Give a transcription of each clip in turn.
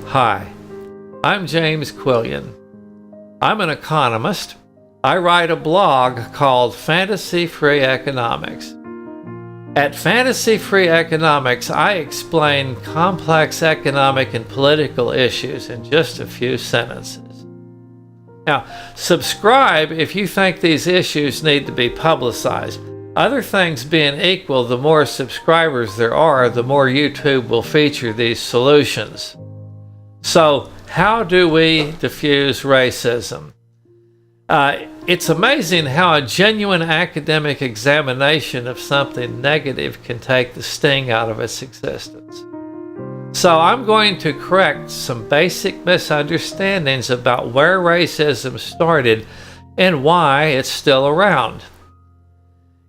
Hi, I'm James Quillian. I'm an economist. I write a blog called Fantasy Free Economics. At Fantasy Free Economics, I explain complex economic and political issues in just a few sentences. Now, subscribe if you think these issues need to be publicized. Other things being equal, the more subscribers there are, the more YouTube will feature these solutions. So, how do we diffuse racism? It's amazing how a genuine academic examination of something negative can take the sting out of its existence. So I'm going to correct some basic misunderstandings about where racism started and why it's still around.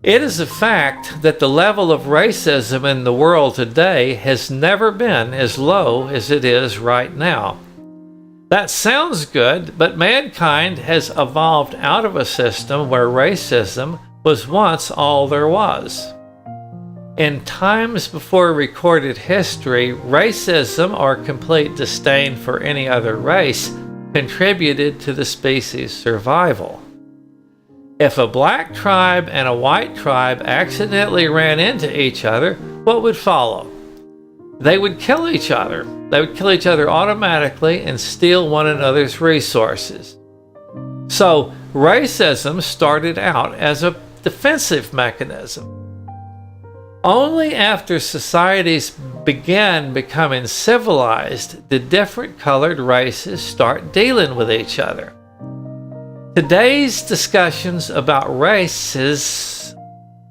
It is a fact that the level of racism in the world today has never been as low as it is right now. That sounds good, but mankind has evolved out of a system where racism was once all there was. In times before recorded history, racism or complete disdain for any other race contributed to the species' survival. If a black tribe and a white tribe accidentally ran into each other, what would follow? They would kill each other. They would kill each other automatically and steal one another's resources. So, racism started out as a defensive mechanism. Only after societies began becoming civilized did different colored races start dealing with each other. Today's discussions about races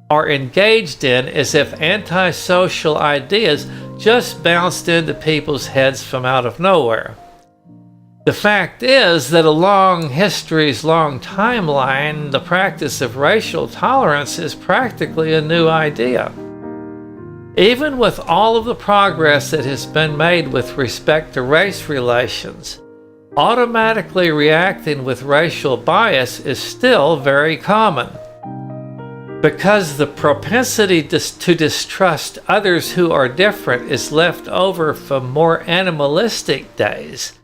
are engaged in as if antisocial ideas just bounced into people's heads from out of nowhere. The fact is that along history's long timeline, the practice of racial tolerance is practically a new idea. Even with all of the progress that has been made with respect to race relations, automatically reacting with racial bias is still very common. Because the propensity to distrust others who are different is left over from more animalistic days,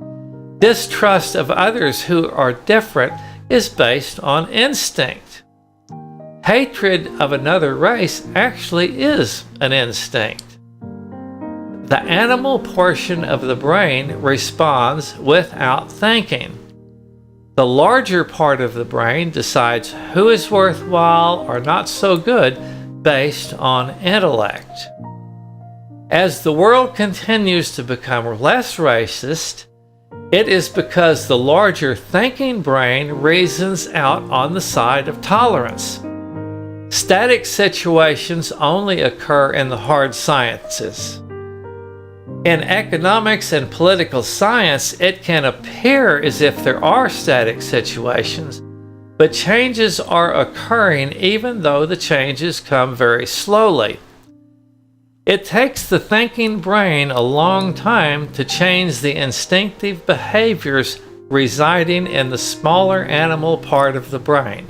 distrust of others who are different is based on instinct. Hatred of another race actually is an instinct. The animal portion of the brain responds without thinking. The larger part of the brain decides who is worthwhile or not so good based on intellect. As the world continues to become less racist, it is because the larger thinking brain reasons out on the side of tolerance. Static situations only occur in the hard sciences. In economics and political science, it can appear as if there are static situations, but changes are occurring even though the changes come very slowly. It takes the thinking brain a long time to change the instinctive behaviors residing in the smaller animal part of the brain.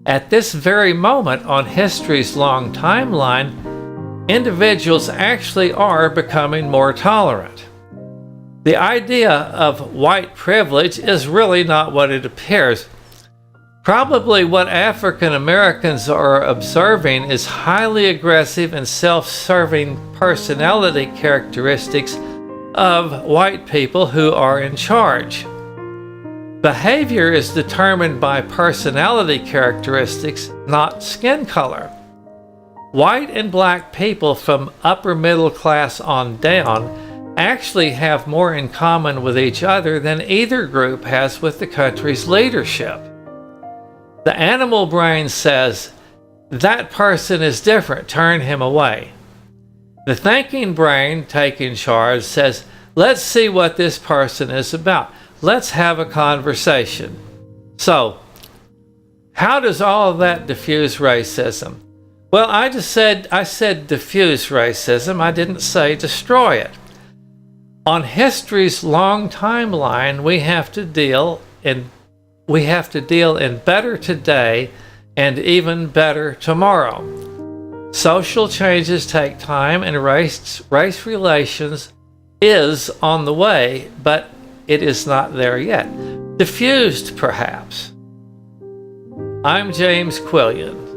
At this very moment on history's long timeline, individuals actually are becoming more tolerant. The idea of white privilege is really not what it appears. Probably what African Americans are observing is highly aggressive and self-serving personality characteristics of white people who are in charge. Behavior is determined by personality characteristics, not skin color. White and black people from upper middle class on down actually have more in common with each other than either group has with the country's leadership. The animal brain says, that person is different, turn him away. The thinking brain, taking charge, says, let's see what this person is about. Let's have a conversation. So, how does all of that diffuse racism? Well, I said diffuse racism. I didn't say destroy it. On history's long timeline, we have to deal in better today and even better tomorrow. Social changes take time, and race relations is on the way, but it is not there yet. Diffused, perhaps. I'm James Quillian.